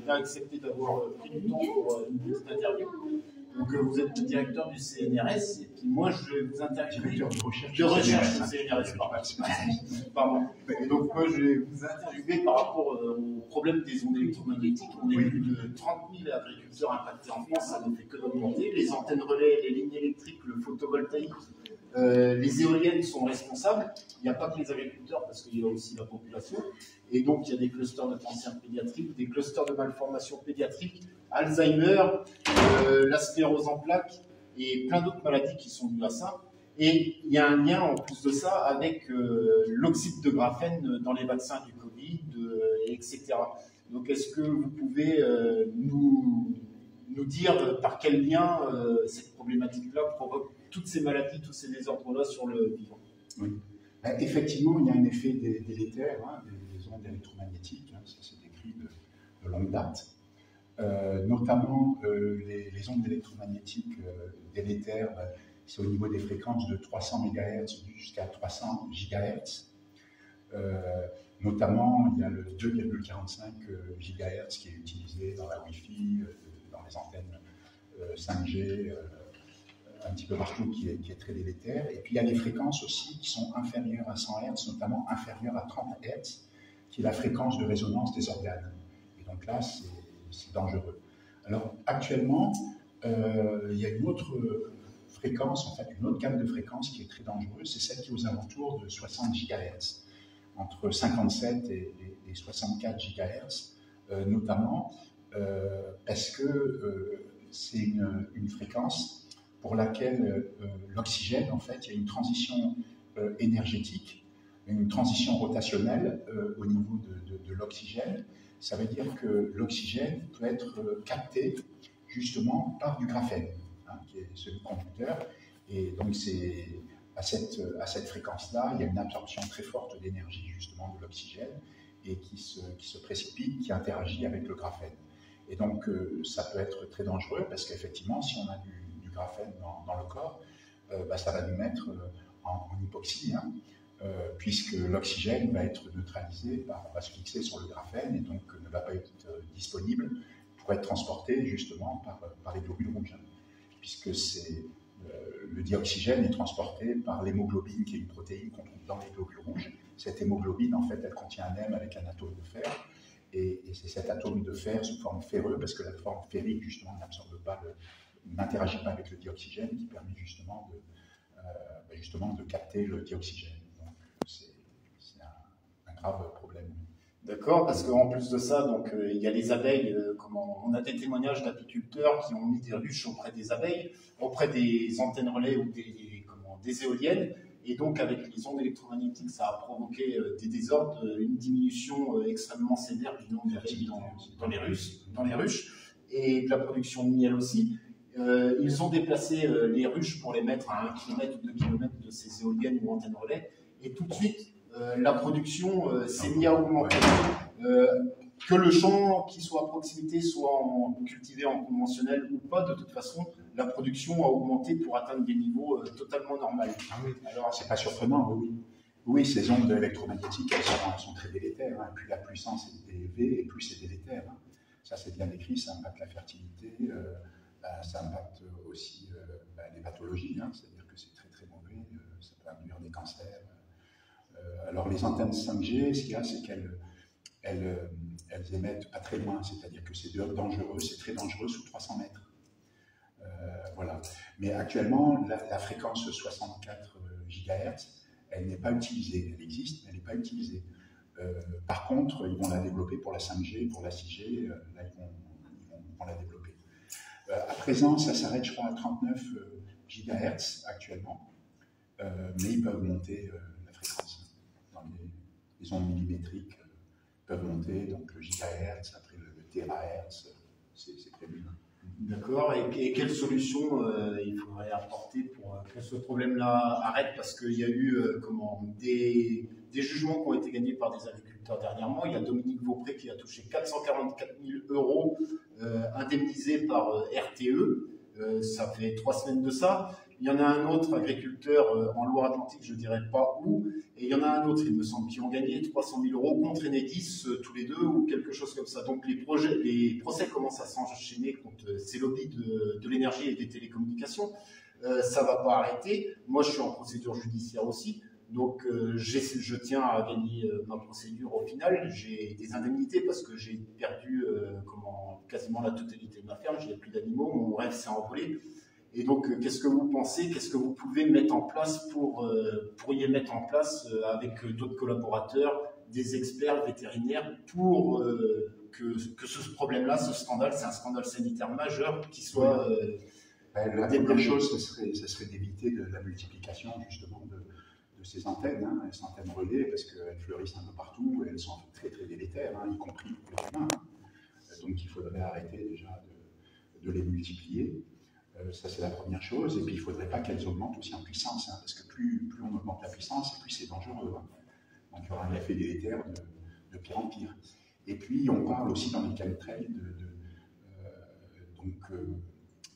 bien accepté d'avoir pris du temps pour une petite interview. Donc vous êtes le directeur du CNRS, et puis moi je vais vous interviewer. Directeur de recherche du CNRS, pardon. Et donc moi je vais vous interviewer par rapport au problème des ondes électromagnétiques. On est plus de 30 000 agriculteurs impactés en France, ça ne fait que d'augmenter. Les antennes relais, les lignes électriques, le photovoltaïque, les éoliennes sont responsables. Il n'y a pas que les agriculteurs, parce qu'il y a aussi la population. Et donc, il y a des clusters de cancer pédiatrique, des clusters de malformations pédiatriques, Alzheimer, la sclérose en plaques et plein d'autres maladies qui sont dues à ça. Et il y a un lien, en plus de ça, avec l'oxyde de graphène dans les vaccins du Covid, etc. Donc, est-ce que vous pouvez nous dire par quel lien cette problématique-là provoque toutes ces maladies, tous ces désordres-là sur le vivant? Oui. Effectivement, il y a un effet délétère des ondes électromagnétiques, ça c'est décrit de longue date. Notamment les ondes électromagnétiques délétères, c'est au niveau des fréquences de 300 MHz jusqu'à 300 GHz. Notamment, il y a le 2,45 GHz qui est utilisé dans la Wi-Fi, dans les antennes 5G, un petit peu partout, qui est très délétère. Et puis il y a des fréquences aussi qui sont inférieures à 100 Hz, notamment inférieures à 30 Hz, qui est la fréquence de résonance des organes. Et donc là, c'est dangereux. Alors actuellement, il y a une autre fréquence, en fait une autre gamme de fréquences qui est très dangereuse, c'est celle qui est aux alentours de 60 GHz, entre 57 et 64 GHz, notamment parce que c'est une fréquence pour laquelle l'oxygène, en fait, il y a une transition énergétique, une transition rotationnelle au niveau de l'oxygène. Ça veut dire que l'oxygène peut être capté justement par du graphène, qui est celui conducteur. Et donc, à cette fréquence-là, il y a une absorption très forte d'énergie justement de l'oxygène et qui se précipite, qui interagit avec le graphène. Et donc, ça peut être très dangereux parce qu'effectivement, si on a du graphène dans le corps, ça va nous mettre en hypoxie, puisque l'oxygène va être neutralisé, va se fixer sur le graphène et donc ne va pas être disponible pour être transporté justement par les globules rouges, puisque le dioxygène est transporté par l'hémoglobine, qui est une protéine qu'on trouve dans les globules rouges. Cette hémoglobine, en fait, elle contient un M avec un atome de fer, et c'est cet atome de fer sous forme ferreuse, parce que la forme ferrique, justement, n'interagit pas avec le dioxygène, qui permet justement de capter le dioxygène. Donc, c'est un grave problème. D'accord, parce qu'en plus de ça, donc, il y a les abeilles, on a des témoignages d'apiculteurs qui ont mis des ruches auprès des abeilles, auprès des antennes relais ou des éoliennes, et donc avec les ondes électromagnétiques, ça a provoqué des désordres, une diminution extrêmement sévère du nombre d'abeilles dans les ruches, et de la production de miel aussi. Ils ont déplacé les ruches pour les mettre à 1 km ou 2 km de ces éoliennes ou antennes relais, et tout de suite, la production s'est mise à augmenter. Que le champ qui soit à proximité soit cultivé en conventionnel ou pas, de toute façon, la production a augmenté pour atteindre des niveaux totalement normaux. Ah oui. Alors, c'est pas surprenant, oui. Oui, ces ondes électromagnétiques, elles sont très délétères. Plus la puissance est élevée, et plus c'est délétère. Ça, c'est bien écrit, ça impacte la fertilité, ça impacte aussi les pathologies, c'est-à-dire que c'est très très mauvais, ça peut induire des cancers. Alors les antennes 5G, ce qu'il y a, c'est qu'elles émettent pas très loin, c'est-à-dire que c'est dangereux, c'est très dangereux sous 300 mètres. Voilà. Mais actuellement, la fréquence 64 GHz, elle n'est pas utilisée. Elle existe, mais elle n'est pas utilisée. Par contre, ils vont la développer pour la 5G, pour la 6G, là, ils vont la développer. À présent, ça s'arrête, je crois, à 39 GHz actuellement, mais ils peuvent monter la fréquence. Dans les ondes millimétriques peuvent monter, donc le gigahertz, après le térahertz, c'est prévu. D'accord, et quelle solution il faudrait apporter pour que ce problème-là arrête? Parce qu'il y a eu des jugements qui ont été gagnés par des agriculteurs dernièrement. Il y a Dominique Vaupré qui a touché 444 000 € indemnisés par RTE. Ça fait 3 semaines de ça. Il y en a un autre, agriculteur en Loire-Atlantique, je ne dirais pas où, et il y en a un autre, il me semble, qui ont gagné 300 000 euros contre Enedis, tous les deux, ou quelque chose comme ça. Donc les procès commencent à s'enchaîner contre ces lobbies de l'énergie et des télécommunications. Ça ne va pas arrêter. Moi, je suis en procédure judiciaire aussi. Donc, je tiens à gagner ma procédure au final. J'ai des indemnités parce que j'ai perdu quasiment la totalité de ma ferme. Je n'ai plus d'animaux. Mon rêve s'est envolé. Et donc, qu'est-ce que vous pensez? Qu'est-ce que vous pouvez mettre en place pourriez mettre en place avec d'autres collaborateurs, des experts vétérinaires pour que ce problème-là, ce scandale, c'est un scandale sanitaire majeur qui soit... La première chose, ce serait d'éviter la multiplication justement de ces antennes, hein, ces antennes relais, parce qu'elles fleurissent un peu partout et elles sont très très délétères, hein, y compris pour les humains. Donc il faudrait arrêter déjà de les multiplier. Ça c'est la première chose. Et puis il ne faudrait pas qu'elles augmentent aussi en puissance, hein, parce que plus on augmente la puissance, plus c'est dangereux. Hein. Donc il y aura un effet délétère de pire en pire. Et puis on parle aussi dans les chemtrails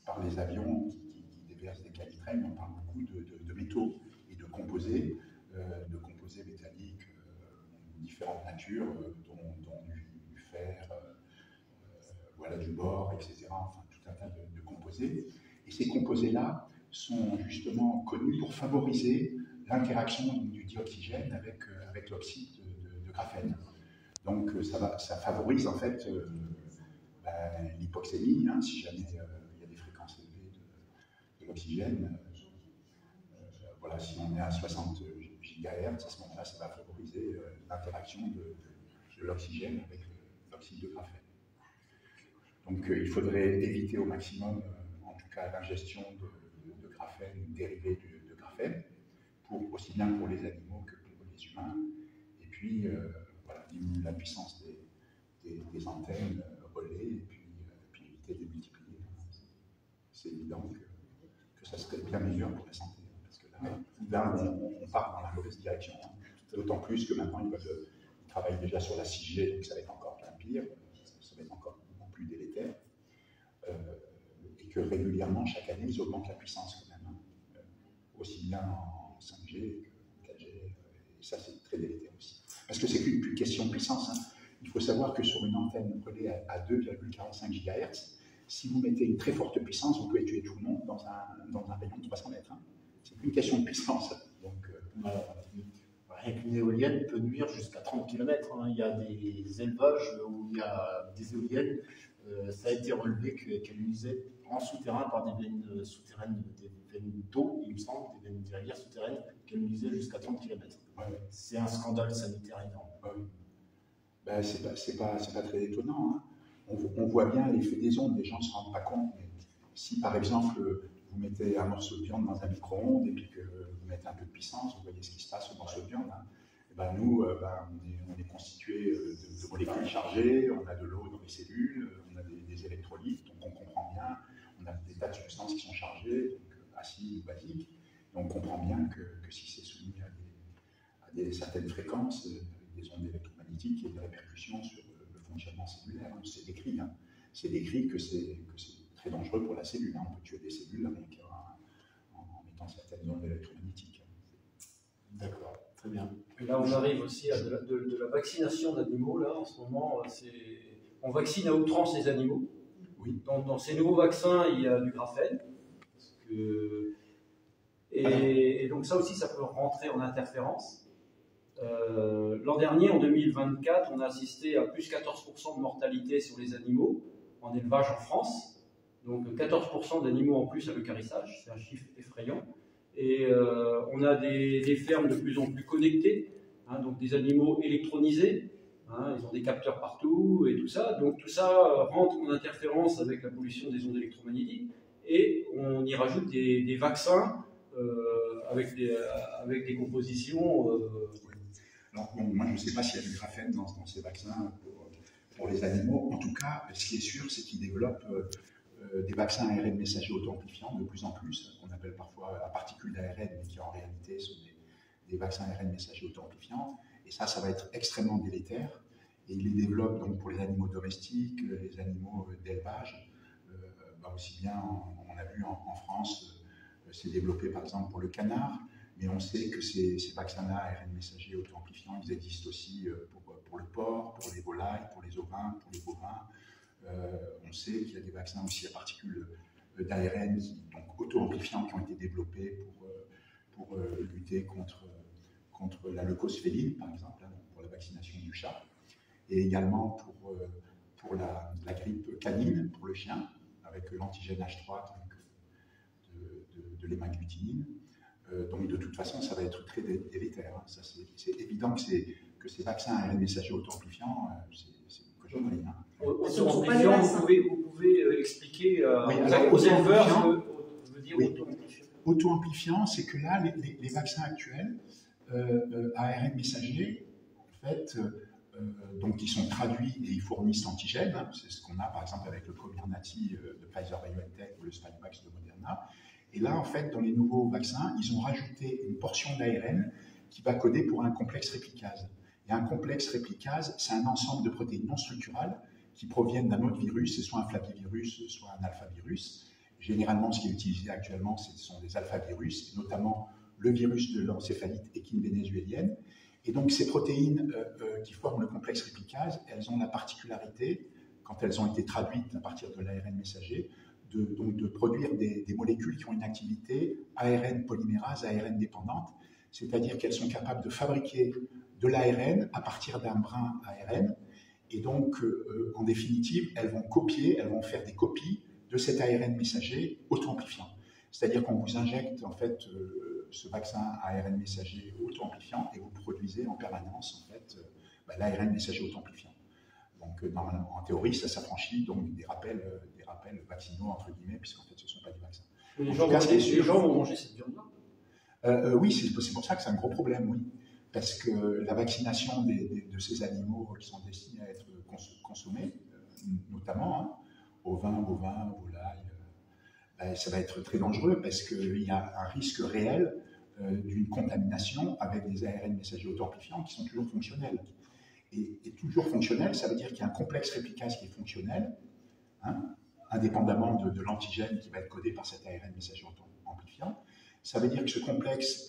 par les avions qui déversent des chemtrails, on parle beaucoup de métaux et de composés métalliques de différentes natures, dont du fer, voilà, du bore, etc. Enfin, tout un tas de composés. Et ces composés-là sont justement connus pour favoriser l'interaction du dioxygène avec l'oxyde de graphène. Donc ça favorise en fait l'hypoxémie, hein, si jamais il y a des fréquences élevées de l'oxygène. Voilà, si on est à 60 GHz, à ce moment-là, ça va favoriser l'interaction de l'oxygène avec l'oxyde de graphène. Donc il faudrait éviter au maximum, en tout cas, l'ingestion de graphène ou dérivés de graphène, aussi bien pour les animaux que pour les humains. Et puis, voilà, diminuer la puissance des antennes relais et puis éviter de les multiplier. C'est évident que ça serait bien meilleur pour la santé. Parce que là on part dans la mauvaise direction. Hein. D'autant plus que maintenant, ils travaillent déjà sur la 6G, donc ça va être encore bien pire, ça va être encore plus délétère. Et que régulièrement, chaque année, ils augmentent la puissance quand même. Hein. Aussi bien en 5G que 4G. Et ça, c'est très délétère aussi. Parce que c'est qu'une question de puissance. Hein. Il faut savoir que sur une antenne relais à 2,45 GHz, si vous mettez une très forte puissance, vous pouvez tuer tout le monde dans un rayon de 300 mètres. Hein. C'est qu'une question de puissance. Donc, rien qu'une éolienne peut nuire jusqu'à 30 km. Hein. Il y a des élevages où il y a des éoliennes. Ça a été relevé qu'elles nuisaient en souterrain par des veines souterraines, des veines d'eau, il me semble, des veines de rivières souterraines, qu'elles nuisaient jusqu'à 30 km. Ouais. C'est un scandale sanitaire énorme. Ouais. Ben, c'est pas très étonnant. Hein. On voit bien l'effet des ondes, les gens ne se rendent pas compte. Mais si par exemple vous mettez un morceau de viande dans un micro-ondes et puis que vous mettez un peu de puissance, vous voyez ce qui se passe au morceau de viande. Hein. Et ben nous, on est constitué de molécules chargées, on a de l'eau dans les cellules, on a des électrolytes, donc on comprend bien, on a des tas de substances qui sont chargées, donc acides ou basiques, et on comprend bien que si c'est soumis à des certaines fréquences, des ondes électromagnétiques, il y a des répercussions sur le fonctionnement cellulaire. Hein. C'est décrit, hein. C'est décrit que c'est très dangereux pour la cellule. Hein. On peut tuer des cellules en mettant certaines ondes électromagnétiques. D'accord, très bien. Et là, on arrive aussi à de la vaccination d'animaux. Là, en ce moment, on vaccine à outrance les animaux. Oui. Dans ces nouveaux vaccins, il y a du graphène. Et donc ça aussi, ça peut rentrer en interférence. L'an dernier, en 2024, on a assisté à plus 14% de mortalité sur les animaux en élevage en France. Donc 14% d'animaux en plus à l'eucarissage, c'est un chiffre effrayant. Et on a des fermes de plus en plus connectées, hein, donc des animaux électronisés, hein, ils ont des capteurs partout et tout ça. Donc tout ça rentre en interférence avec la pollution des ondes électromagnétiques et on y rajoute des vaccins avec des compositions. Alors, bon, moi, je ne sais pas s'il y a du graphène dans ces vaccins pour les animaux. En tout cas, ce qui est sûr, c'est qu'ils développent des vaccins ARN messagers auto-amplifiants de plus en plus, qu'on appelle parfois la particule d'ARN, mais qui en réalité sont des vaccins ARN messagers auto-amplifiants. Et ça va être extrêmement délétère. Et ils les développent donc pour les animaux domestiques, les animaux d'élevage. Aussi bien, on a vu en France c'est développé par exemple pour le canard, mais on sait que ces vaccins-là, ARN messager auto-amplifiants, ils existent aussi pour le porc, pour les volailles, pour les ovins, pour les bovins. On sait qu'il y a des vaccins aussi à particules d'ARN donc auto-amplifiants qui ont été développés pour lutter contre la leucose féline, par exemple, hein, pour la vaccination du chat, et également pour la grippe canine, pour le chien, avec l'antigène H3 de l'hémagglutinine. Donc de toute façon, ça va être très délétère. Hein. C'est évident que ces vaccins ARN messagers auto-amplifiants, c'est une cochonnerie. Hein. Auto-amplifiant, vous pouvez expliquer aux éleveurs ce que veut dire auto-amplifiant. Auto-amplifiant, c'est que là, les vaccins actuels, ARN messagers, en fait, donc ils sont traduits et ils fournissent l'antigène. Hein. C'est ce qu'on a par exemple avec le Comirnaty de Pfizer-BioNTech ou le Spikevax de Moderna. Et là, en fait, dans les nouveaux vaccins, ils ont rajouté une portion d'ARN qui va coder pour un complexe réplicase. Et un complexe réplicase, c'est un ensemble de protéines non structurales qui proviennent d'un autre virus, c'est soit un flavivirus, soit un alphavirus. Généralement, ce qui est utilisé actuellement, ce sont des alphavirus, et notamment le virus de l'encéphalite équine vénézuélienne. Et donc, ces protéines qui forment le complexe réplicase, elles ont la particularité, quand elles ont été traduites à partir de l'ARN messager, de produire des molécules qui ont une activité ARN polymérase, ARN dépendante, c'est-à-dire qu'elles sont capables de fabriquer de l'ARN à partir d'un brin ARN, et donc, en définitive, elles vont faire des copies de cet ARN messager auto-amplifiant. C'est-à-dire qu'on vous injecte en fait ce vaccin ARN messager auto-amplifiant et vous produisez en permanence en fait l'ARN messager auto-amplifiant. Donc, normalement, en théorie, ça s'affranchit donc des rappels vaccinaux, entre guillemets, puisqu'en fait, ce ne sont pas des vaccins. Les gens vont manger cette viande-là. Oui, c'est pour ça que c'est un gros problème, oui. Parce que la vaccination de ces animaux qui sont destinés à être consommés, notamment hein, ovins, bovins, volailles, ça va être très dangereux parce qu'il y a un risque réel d'une contamination avec des ARN messagers auto-amplifiants qui sont toujours fonctionnels. Et toujours fonctionnel, ça veut dire qu'il y a un complexe réplicase qui est fonctionnel, hein, indépendamment de l'antigène qui va être codé par cet ARN messager auto-amplifiant. Ça veut dire que ce complexe,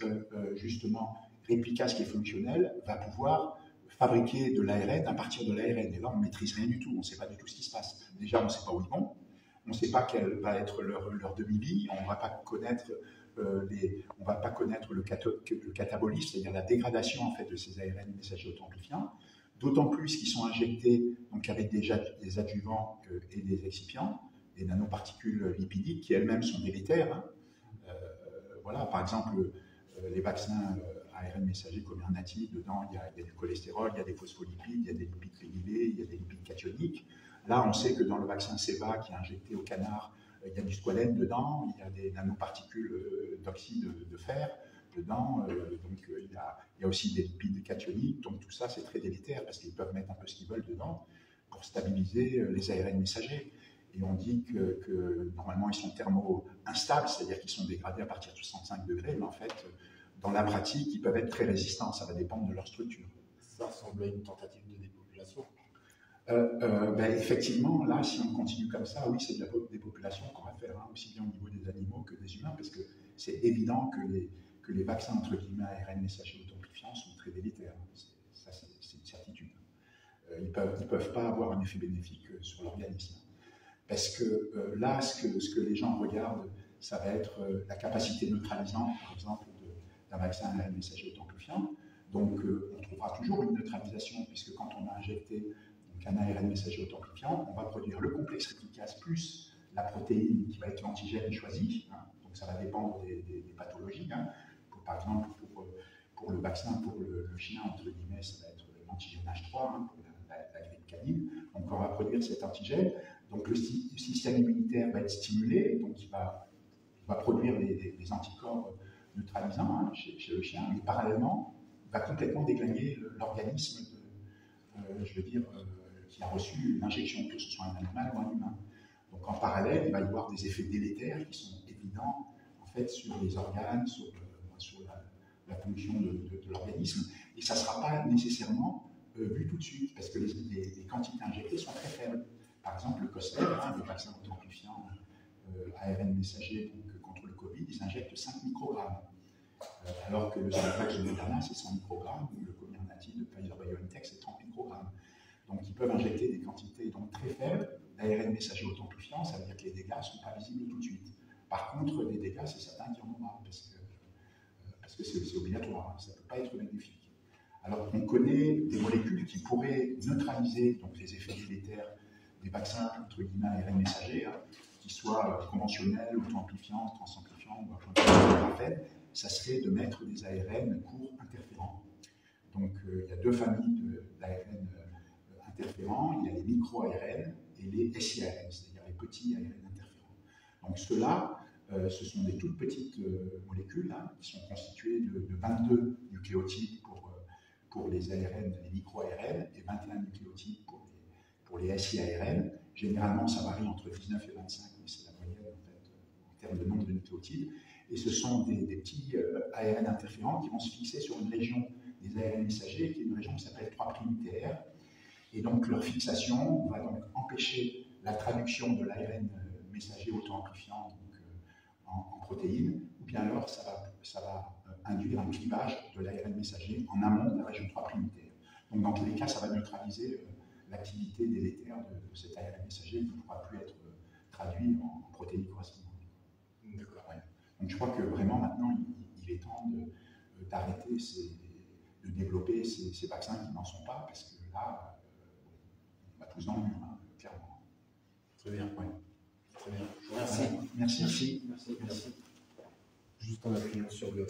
justement, réplicase qui est fonctionnel, va pouvoir fabriquer de l'ARN à partir de l'ARN. Et là, on ne maîtrise rien du tout, on ne sait pas du tout ce qui se passe. Déjà, on ne sait pas où ils vont, on ne sait pas quelle va être leur demi-vie, on ne va pas connaître le catabolisme, c'est-à-dire la dégradation en fait, de ces ARN messagers auto-amplifiants, d'autant plus qu'ils sont injectés donc, avec des adjuvants et des excipients, des nanoparticules lipidiques qui elles-mêmes sont délétères. Hein. Voilà, par exemple, les vaccins ARN messagers Comirnaty, dedans il y a du cholestérol, il y a des phospholipides, il y a des lipides phénylés, il y a des lipides cationiques. Là, on sait que dans le vaccin Ceva qui est injecté au canard, il y a du squalène dedans, il y a des nanoparticules d'oxyde de fer dedans, donc il y a aussi des lipides cationiques, donc tout ça c'est très délétère parce qu'ils peuvent mettre un peu ce qu'ils veulent dedans pour stabiliser les ARN messagers. Et on dit que normalement ils sont thermo-instables, c'est-à-dire qu'ils sont dégradés à partir de 65 degrés, mais en fait, dans la pratique, ils peuvent être très résistants, ça va dépendre de leur structure. Ça ressemble à une tentative de dépopulation. Effectivement, là, si on continue comme ça, oui, c'est de la dépopulation qu'on va faire, hein, aussi bien au niveau des animaux que des humains, parce que c'est évident que les vaccins, entre guillemets, ARN messagers auto-amplifiants sont très délétères. Ça, c'est une certitude. Ils ne peuvent pas avoir un effet bénéfique sur l'organisme. Parce que là, ce que les gens regardent, ça va être la capacité neutralisante, par exemple, d'un vaccin ARN messager auto-amplifiant. Donc, on trouvera toujours une neutralisation, puisque quand on a injecté donc, un ARN messager auto-amplifiant, on va produire le complexe réplicase plus la protéine qui va être l'antigène choisi. Hein. Donc, ça va dépendre des pathologies. Hein. Par exemple, pour le vaccin, pour le chien, entre guillemets, ça va être l'antigène H3, hein, pour la grippe canine. Donc, on va produire cet antigène. Donc, le système immunitaire va être stimulé, donc il va produire des anticorps neutralisants hein, chez le chien, mais parallèlement, il va complètement déglinguer l'organisme, qui a reçu l'injection, que ce soit un animal ou un humain. Donc, en parallèle, il va y avoir des effets délétères qui sont évidents en fait, sur les organes, sur la fonction de l'organisme, et ça ne sera pas nécessairement vu tout de suite, parce que les quantités injectées sont très faibles. Par exemple, le Coster, hein, le vaccin auto-amplifiant ARN messager donc, contre le Covid, ils injectent 5 microgrammes. Alors que le Sinovac de Moderna, c'est 100 microgrammes, ou le Comirnaty de Pfizer-BioNTech, c'est 30 microgrammes. Donc ils peuvent injecter des quantités donc, très faibles d'ARN messager authentifiant, ça veut dire que les dégâts ne sont pas visibles tout de suite. Par contre, les dégâts, c'est certain qu'il y en aura, parce que c'est obligatoire, hein, ça ne peut pas être bénéfique. Alors on connaît des molécules qui pourraient neutraliser donc, les effets délétères des vaccins, entre guillemets, ARN messager, hein, qu'ils soient conventionnels, auto-amplifiants, transamplifiants ou graphènes, ça serait de mettre des ARN courts interférents. Donc il y a deux familles d'ARN interférents, il y a les micro-ARN et les SIARN, c'est-à-dire les petits ARN interférents. Donc ceux-là, ce sont des toutes petites molécules hein, qui sont constituées de 22 nucléotides pour les ARN, les micro-ARN, et 21 nucléotides pour les SIARN. Généralement, ça varie entre 19 et 25, mais c'est la moyenne en fait, en termes de nombre de nucléotides. Et ce sont des petits ARN interférents qui vont se fixer sur une région des ARN messagers, qui est une région qui s'appelle 3'-TR. Et donc leur fixation va donc empêcher la traduction de l'ARN messager auto-amplifiant en protéines, ou bien alors ça va induire un clivage de l'ARN messager en amont de la région 3'-TR. Donc dans tous les cas, ça va neutraliser l'activité délétère de cet ARN messager qui ne pourra plus être traduit en protéines correspondantes. D'accord. Ouais. Donc je crois que vraiment maintenant, il est temps d'arrêter, de développer ces vaccins qui n'en sont pas, parce que là, on va tous dans le mur, hein, clairement. Très bien. Ouais. Très bien. Je vous remercie. Merci. Merci. Juste en appuyant sur le